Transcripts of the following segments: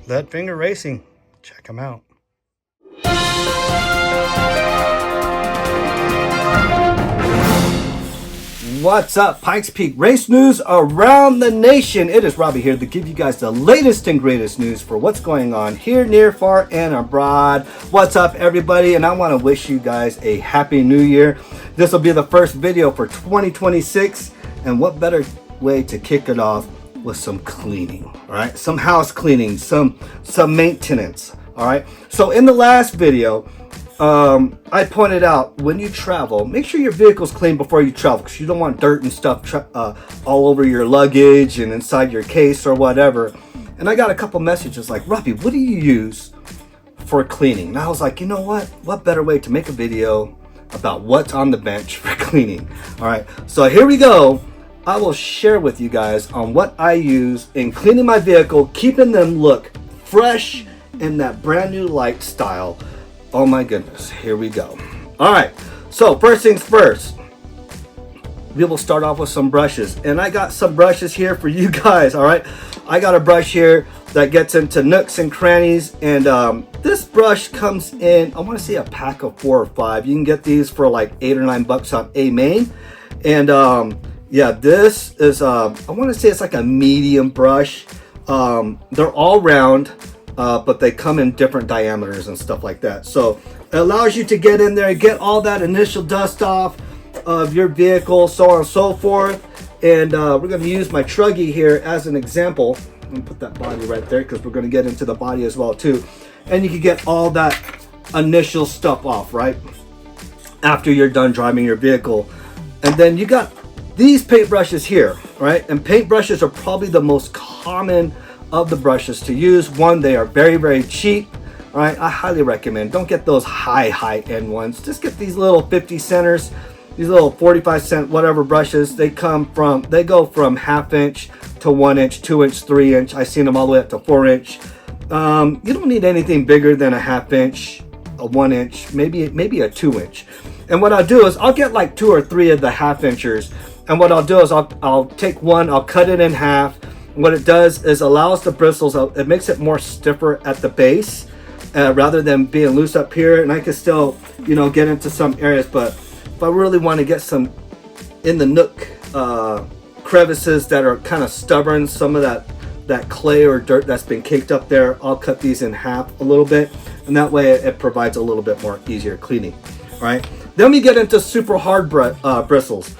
Lead Finger Racing. Check them out. What's up, Pikes Peak race news around the nation? It is Robbie here to give you guys the latest and greatest news for what's going on here, near, far, and abroad. What's up, everybody? And I want to wish you guys a happy new year. This will be the first video for 2026, and what better way to kick it off with some cleaning, all right? Some house cleaning, some maintenance, all right? So in the last video, I pointed out when you travel, make sure your vehicle's clean before you travel, because you don't want dirt and stuff all over your luggage and inside your case or whatever. And I got a couple messages like, Robbie, what do you use for cleaning? And I was like, you know what better way to make a video about what's on the bench for cleaning? All right, so here we go. I will share with you guys on what I use in cleaning my vehicle, keeping them look fresh in that brand new light style. Oh my goodness, here we go. All right, so first things first, we will start off with some brushes. And I got some brushes here for you guys, all right? I got a brush here that gets into nooks and crannies. And this brush comes in, I wanna say a pack of 4 or 5. You can get these for like $8 or $9 on A-Main. And yeah, this is, I wanna say it's like a medium brush. They're all round. But they come in different diameters and stuff like that. So it allows you to get in there and get all that initial dust off of your vehicle, so on and so forth. And we're going to use my Truggy here as an example. I'm going to put that body right there because we're going to get into the body as well too. And you can get all that initial stuff off, right? After you're done driving your vehicle. And then you got these paint brushes here, right? And paint brushes are probably the most common of the brushes to use. One, they are very, very cheap. All right, I highly recommend, don't get those high end ones. Just get these little 50 centers, these little 45-cent whatever brushes. They go from 1/2 inch to 1 inch, 2 inch, 3 inch. I've seen them all the way up to 4 inch. You don't need anything bigger than a 1/2 inch, a 1 inch, maybe a 2 inch. And what I'll do is I'll get like 2 or 3 of the 1/2 inchers. And what I'll do is I'll take one, I'll cut it in half. What it does is allows the bristles, it makes it more stiffer at the base rather than being loose up here. And I can still, get into some areas, but if I really want to get some in the nook crevices that are kind of stubborn, some of that clay or dirt that's been caked up there, I'll cut these in half a little bit. And that way it provides a little bit more easier cleaning, all right? Then we get into super hard bristles.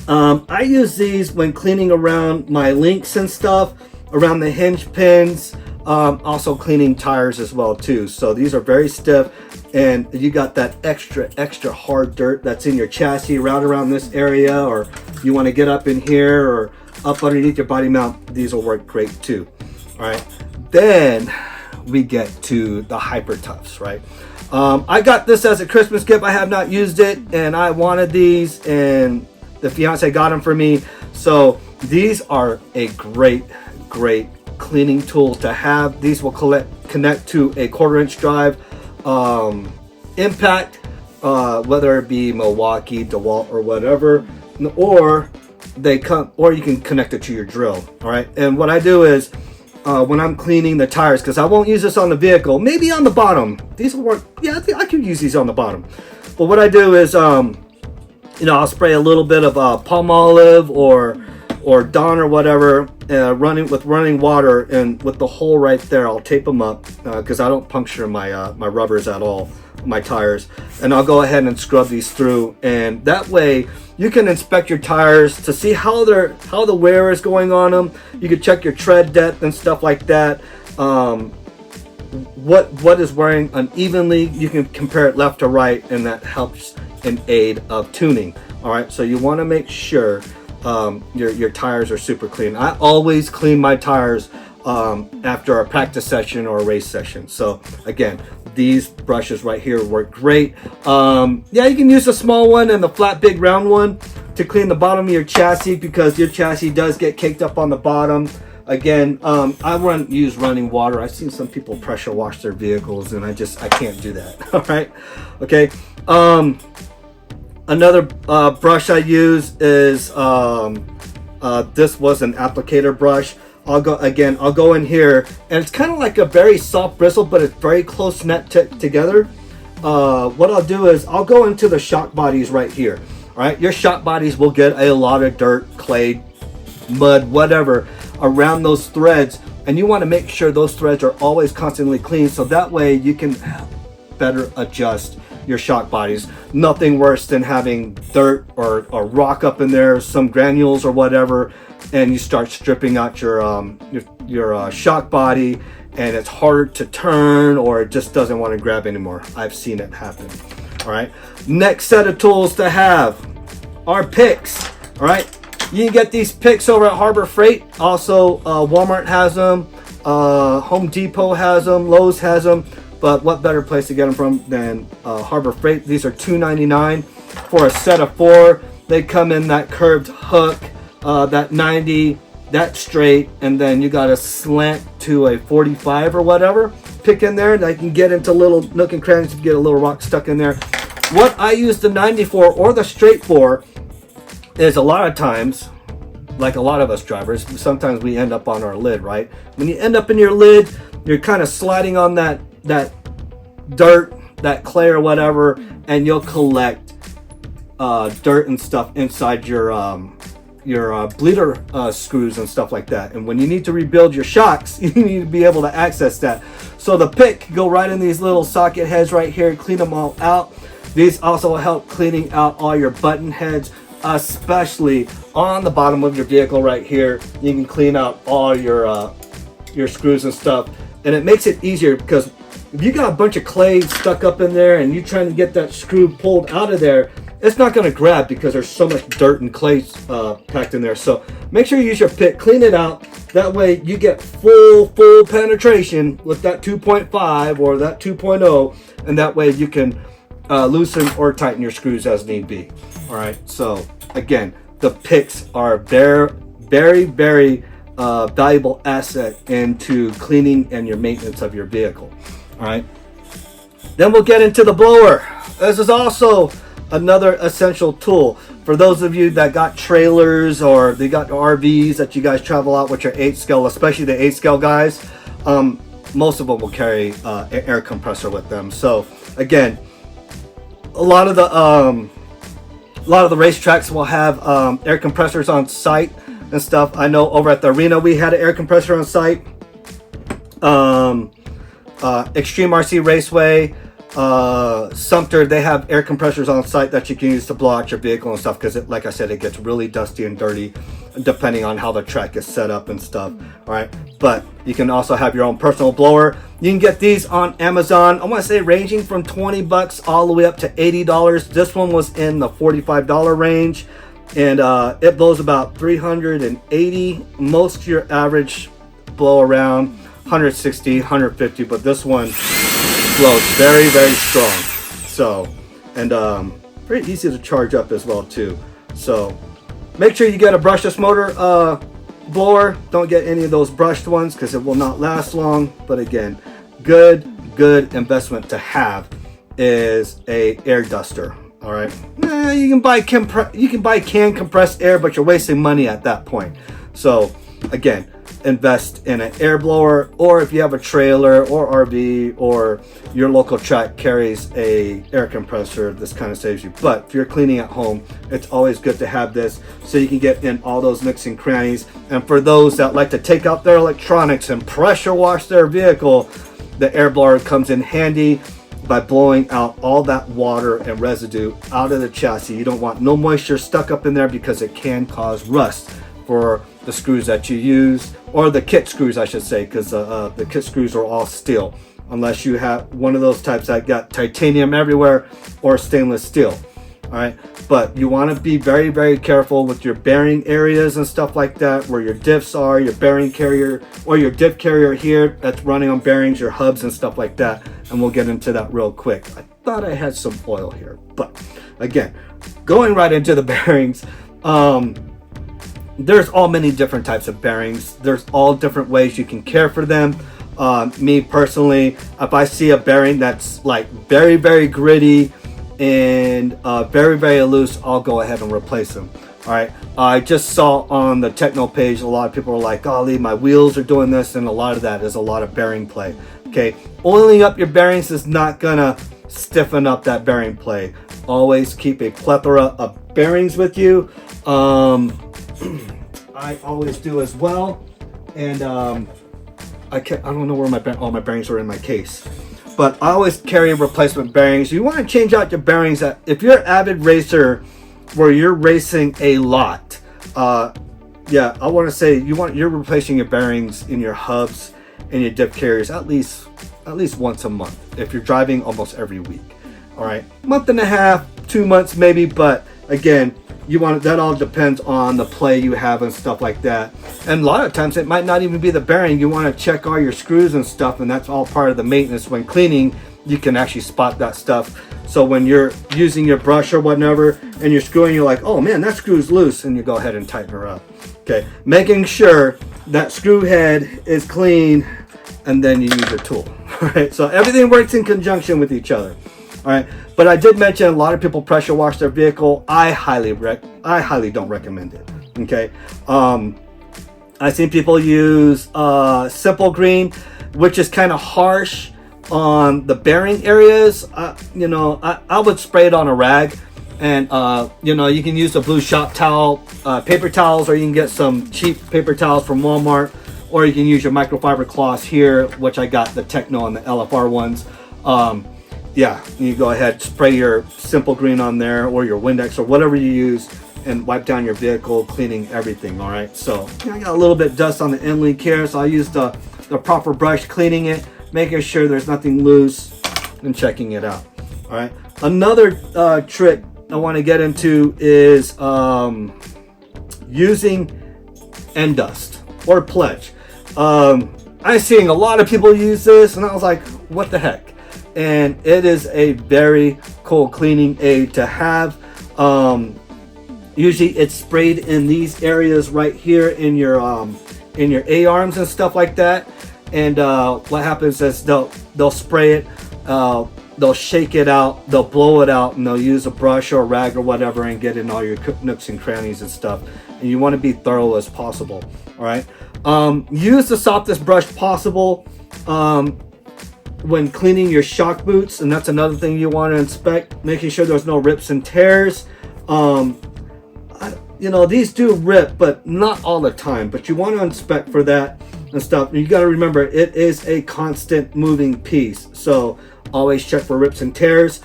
I use these when cleaning around my links and stuff, around the hinge pins, also cleaning tires as well too. So these are very stiff, and you got that extra hard dirt that's in your chassis right around this area, or you want to get up in here or up underneath your body mount, these will work great too. All right, then we get to the Hyper Toughs, right? I got this as a Christmas gift. I have not used it, and I wanted these, and the fiance got them for me. So these are a great cleaning tool to have. These will connect to a 1/4 inch drive impact, whether it be Milwaukee, DeWalt, or whatever, or you can connect it to your drill. All right, and what I do is when I'm cleaning the tires, because I won't use this on the vehicle, maybe on the bottom. These will work. Yeah, I could use these on the bottom. But what I do is I'll spray a little bit of palm olive or Dawn or whatever, running water, and with the hole right there, I'll tape them up because I don't puncture my rubbers at all, my tires, and I'll go ahead and scrub these through, and that way you can inspect your tires to see how the wear is going on them. You can check your tread depth and stuff like that. What is wearing unevenly, you can compare it left to right, and that helps in aid of tuning. All right, so you want to make sure your tires are super clean. I always clean my tires after a practice session or a race session. So again, these brushes right here work great. Yeah, you can use a small one and the flat big round one to clean the bottom of your chassis, because your chassis does get caked up on the bottom. Again, I use running water. I've seen some people pressure wash their vehicles, and I can't do that. All right, okay. Another brush I use is this was an applicator brush. I'll go in here, and it's kind of like a very soft bristle, but it's very close knit together. What I'll do is I'll go into the shock bodies right here. All right, your shock bodies will get a lot of dirt, clay, mud, whatever around those threads, and you want to make sure those threads are always constantly clean, so that way you can better adjust your shock bodies. Nothing worse than having dirt or rock up in there, some granules or whatever, and you start stripping out your shock body, and it's harder to turn, or it just doesn't want to grab anymore. I've seen it happen. All right, next set of tools to have are picks. All right, you can get these picks over at Harbor Freight. Also, Walmart has them, Home Depot has them, Lowe's has them. But what better place to get them from than Harbor Freight? These are $2.99 for a set of 4. They come in that curved hook, that 90, that straight, and then you got a slant to a 45 or whatever. Pick in there, and I can get into little nook and crannies to get a little rock stuck in there. What I use the 90 for, or the straight for, is a lot of times, like a lot of us drivers, sometimes we end up on our lid, right? When you end up in your lid, you're kind of sliding on that dirt, that clay or whatever, and you'll collect dirt and stuff inside your bleeder screws and stuff like that. And when you need to rebuild your shocks, you need to be able to access that. So the pick can go right in these little socket heads right here, clean them all out. These also help cleaning out all your button heads, especially on the bottom of your vehicle right here. You can clean out all your screws and stuff, and it makes it easier, because if you got a bunch of clay stuck up in there and you're trying to get that screw pulled out of there, it's not going to grab because there's so much dirt and clay packed in there. So make sure you use your pick, clean it out. That way you get full penetration with that 2.5 or that 2.0, and that way you can loosen or tighten your screws as need be. All right. So again, the picks are very valuable asset into cleaning and your maintenance of your vehicle. All right, then we'll get into the blower. This is also another essential tool for those of you that got trailers or they got RVs that you guys travel out with your 8 scale, especially the 8 scale guys. Most of them will carry an air compressor with them. So again, a lot of the racetracks will have air compressors on site and stuff. I know over at the arena we had an air compressor on site. Extreme RC Raceway, Sumter, they have air compressors on site that you can use to blow out your vehicle and stuff, because like I said, it gets really dusty and dirty depending on how the track is set up and stuff. All right, but you can also have your own personal blower. You can get these on Amazon. I want to say ranging from $20 all the way up to $80. This one was in the $45 range, and it blows about 380. Most your average blow around 160, 150, but this one blows very strong. So, and very easy to charge up as well too. So make sure you get a brushless motor blower. Don't get any of those brushed ones because it will not last long. But again, good investment to have is a air duster. All right, you can buy can compressed air, but you're wasting money at that point. So again, invest in an air blower, or if you have a trailer or RV or your local track carries a air compressor, this kind of saves you. But if you're cleaning at home, it's always good to have this so you can get in all those nooks and crannies. And for those that like to take out their electronics and pressure wash their vehicle, the air blower comes in handy by blowing out all that water and residue out of the chassis. You don't want no moisture stuck up in there because it can cause rust for the screws that you use, or the kit screws I should say, because the kit screws are all steel, unless you have one of those types that got titanium everywhere or stainless steel. All right, but you want to be very careful with your bearing areas and stuff like that, where your diffs are, your bearing carrier or your diff carrier here that's running on bearings, your hubs and stuff like that. And we'll get into that real quick. I thought I had some oil here, but again, going right into the bearings. There's all many different types of bearings. There's all different ways you can care for them. Me personally, if I see a bearing that's like very gritty and very loose, I'll go ahead and replace them. All right, I just saw on the techno page a lot of people are like, golly, my wheels are doing this, and a lot of that is a lot of bearing play. Okay, oiling up your bearings is not gonna stiffen up that bearing play. Always keep a plethora of bearings with you. I always do as well, and I don't know where all my bearings are in my case, but I always carry replacement bearings. You want to change out your bearings if you're an avid racer where you're racing a lot. Yeah, I want to say you're replacing your bearings in your hubs and your diff carriers at least once a month if you're driving almost every week. All right, month and a half, 2 months maybe, but again, that all depends on the play you have and stuff like that. And a lot of times it might not even be the bearing. You want to check all your screws and stuff, and that's all part of the maintenance. When cleaning, you can actually spot that stuff. So when you're using your brush or whatever and you're screwing, you're like, oh man, that screw's loose, and you go ahead and tighten her up. Okay, making sure that screw head is clean, and then you use your tool. All right, so everything works in conjunction with each other. All right, but I did mention a lot of people pressure wash their vehicle. I highly don't recommend it. Okay, I've seen people use Simple Green, which is kind of harsh on the bearing areas. I would spray it on a rag, and you can use the blue shop towel, paper towels, or you can get some cheap paper towels from Walmart, or you can use your microfiber cloths here, which I got the Techno and the LFR ones. Yeah, you go ahead, spray your Simple Green on there, or your Windex, or whatever you use, and wipe down your vehicle, cleaning everything. All right, so I got a little bit of dust on the end link here, so I use the proper brush, cleaning it, making sure there's nothing loose, and checking it out. All right, another trick I want to get into is using end dust or pledge. I'm seeing a lot of people use this, and I was like, what the heck? And it is a very cool cleaning aid to have. Usually it's sprayed in these areas right here in your A-arms and stuff like that. And what happens is they'll spray it, they'll shake it out, they'll blow it out, and they'll use a brush or a rag or whatever and get in all your nooks and crannies and stuff. And you want to be thorough as possible. All right. Use the softest brush possible when cleaning your shock boots, and that's another thing you want to inspect, making sure there's no rips and tears. These do rip, but not all the time, but you want to inspect for that and stuff. You got to remember, it is a constant moving piece, so always check for rips and tears.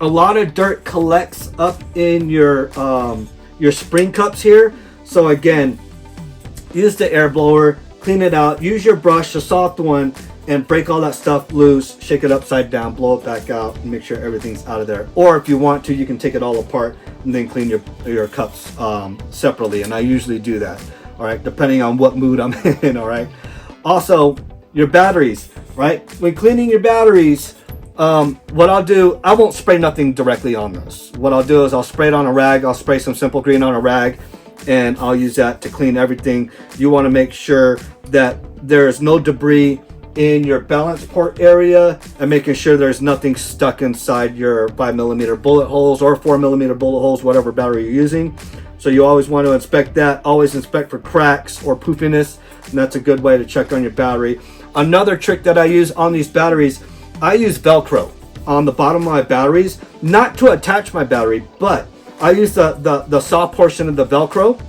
A lot of dirt collects up in your spring cups here, so again, use the air blower, clean it out, use your brush, the soft one, and break all that stuff loose, shake it upside down, blow it back out, and make sure everything's out of there. Or if you want to, you can take it all apart and then clean your cups separately, and I usually do that, all right, depending on what mood I'm in. All right, also your batteries, right? When cleaning your batteries, what I'll do, I won't spray nothing directly on this. What I'll do is I'll spray it on a rag, I'll spray some Simple Green on a rag, and I'll use that to clean everything. You want to make sure that there's no debris in your balance port area, and making sure there's nothing stuck inside your 5mm bullet holes or 4mm bullet holes, whatever battery you're using. So you always want to inspect that. Always inspect for cracks or poofiness, and that's a good way to check on your battery. Another trick that I use on these batteries, I use Velcro on the bottom of my batteries, not to attach my battery, but I use the soft portion of the Velcro,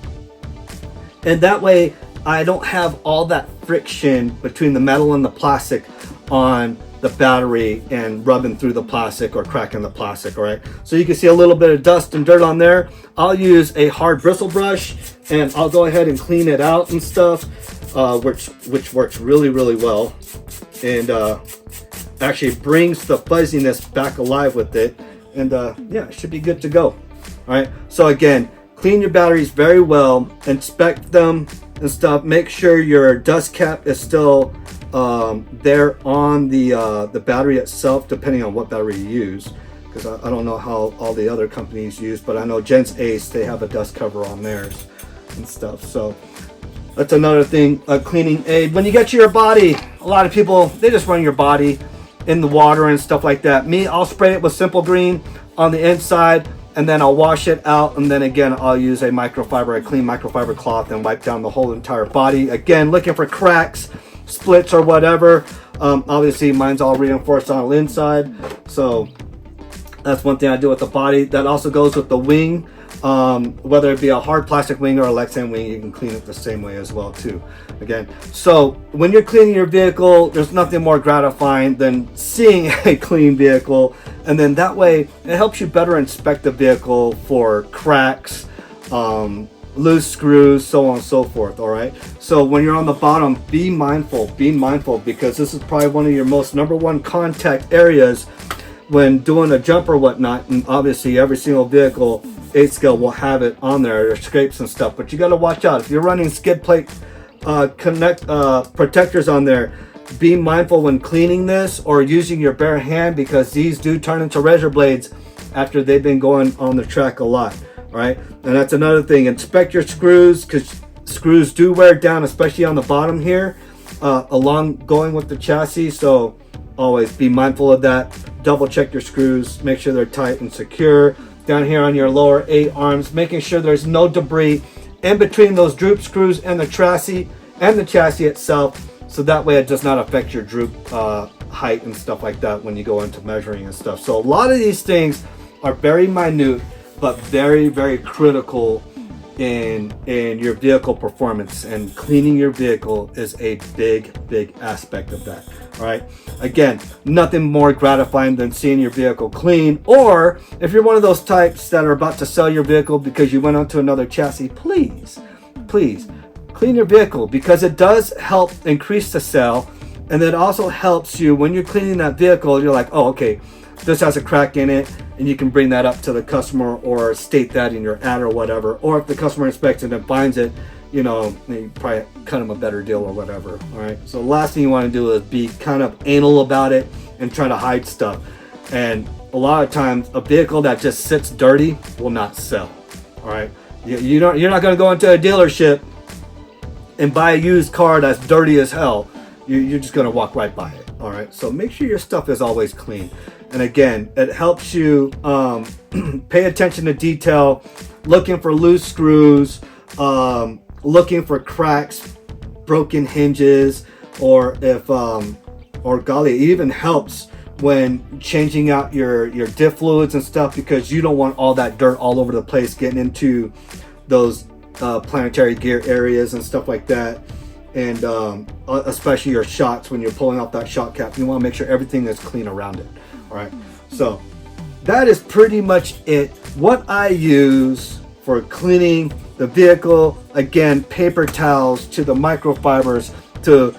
and that way I don't have all that friction between the metal and the plastic on the battery and rubbing through the plastic or cracking the plastic. All right, so you can see a little bit of dust and dirt on there. I'll use a hard bristle brush, and I'll go ahead and clean it out and stuff, which works really, really well, and actually brings the fuzziness back alive with it, and yeah, it should be good to go. All right, so again, clean your batteries very well, inspect them and stuff. Make sure your dust cap is still there on the battery itself, depending on what battery you use, because I don't know how all the other companies use, but I know Gents Ace, they have a dust cover on theirs and stuff. So that's another thing, a cleaning aid. When you get to your body, a lot of people, they just run your body in the water and stuff like that. Me, I'll spray it with Simple Green on the inside, and then I'll wash it out, and then again I'll use a clean microfiber cloth and wipe down the whole entire body. Again, looking for cracks, splits, or whatever. Obviously mine's all reinforced on the inside, so that's one thing I do with the body. That also goes with the wing. Whether it be a hard plastic wing or a Lexan wing, you can clean it the same way as well too. Again, so when you're cleaning your vehicle, there's nothing more gratifying than seeing a clean vehicle, and then that way it helps you better inspect the vehicle for cracks, loose screws, so on and so forth. All right, so when you're on the bottom, be mindful, because this is probably one of your most number one contact areas when doing a jump or whatnot. And obviously every single vehicle 8 scale will have it on there, or scrapes and stuff, but you got to watch out if you're running skid plate protectors on there. Be mindful when cleaning this or using your bare hand, because these do turn into razor blades after they've been going on the track a lot. All right, and that's another thing. Inspect your screws, because screws do wear down, especially on the bottom here, along going with the chassis. So always be mindful of that. Double check your screws, make sure they're tight and secure. Down here on your lower 8 arms, making sure there's no debris in between those droop screws and the chassis itself, so that way it does not affect your droop height and stuff like that when you go into measuring and stuff. So a lot of these things are very minute, but very, very critical in your vehicle performance, and cleaning your vehicle is a big aspect of that. All right, again, nothing more gratifying than seeing your vehicle clean. Or if you're one of those types that are about to sell your vehicle because you went onto another chassis, please clean your vehicle, because it does help increase the sale, and it also helps you when you're cleaning that vehicle. You're like, oh, okay, this has a crack in it, and you can bring that up to the customer or state that in your ad or whatever. Or if the customer inspects it and finds it, you know, you probably cut them a better deal or whatever. All right, so the last thing you want to do is be kind of anal about it and try to hide stuff. And a lot of times a vehicle that just sits dirty will not sell. All right, you're not going to go into a dealership and buy a used car that's dirty as hell. You're just going to walk right by it. All right, so make sure your stuff is always clean. And again, it helps you pay attention to detail, looking for loose screws, looking for cracks, broken hinges, or if or golly, it even helps when changing out your diff fluids and stuff, because you don't want all that dirt all over the place getting into those planetary gear areas and stuff like that. And especially your shots, when you're pulling off that shot cap, you want to make sure everything is clean around it. All right, so that is pretty much it. What I use for cleaning the vehicle, again, paper towels to the microfibers to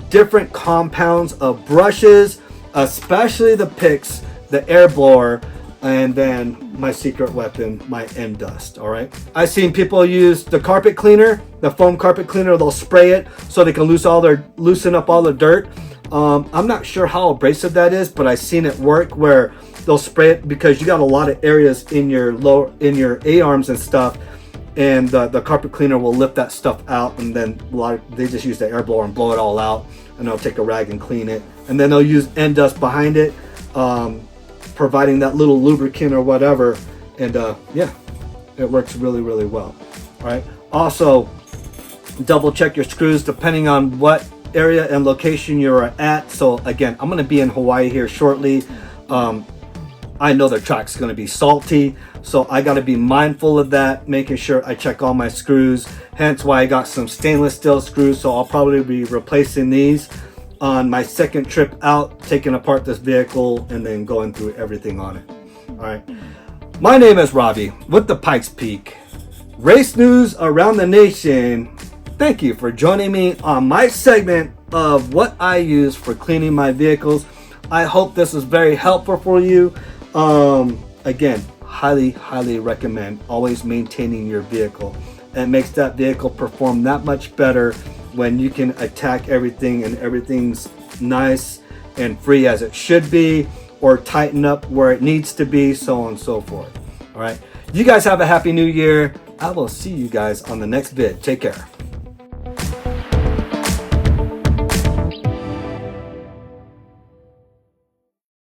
different compounds of brushes, especially the picks, the air blower, and then my secret weapon, my end dust. All right, I've seen people use the carpet cleaner, the foam carpet cleaner. They'll spray it so they can loosen up all the dirt. I'm not sure how abrasive that is, but I've seen it work where they'll spray it, because you got a lot of areas in your A arms and stuff, and the carpet cleaner will lift that stuff out, and then they just use the air blower and blow it all out, and they'll take a rag and clean it, and then they'll use end dust behind it, providing that little lubricant or whatever, and yeah, it works really, really well. All right, also double check your screws depending on what area and location you're at. So again, I'm going to be in Hawaii here shortly. I know the track's going to be salty, so I got to be mindful of that, making sure I check all my screws, hence why I got some stainless steel screws. So I'll probably be replacing these on my second trip out, taking apart this vehicle and then going through everything on it. All right, my name is Robbie with the Pikes Peak Race News Around the Nation. Thank you for joining me on my segment of what I use for cleaning my vehicles. I hope this was very helpful for you. Again, highly recommend always maintaining your vehicle. It makes that vehicle perform that much better when you can attack everything and everything's nice and free as it should be, or tighten up where it needs to be, so on and so forth. All right, you guys have a happy new year. I will see you guys on the next vid. Take care.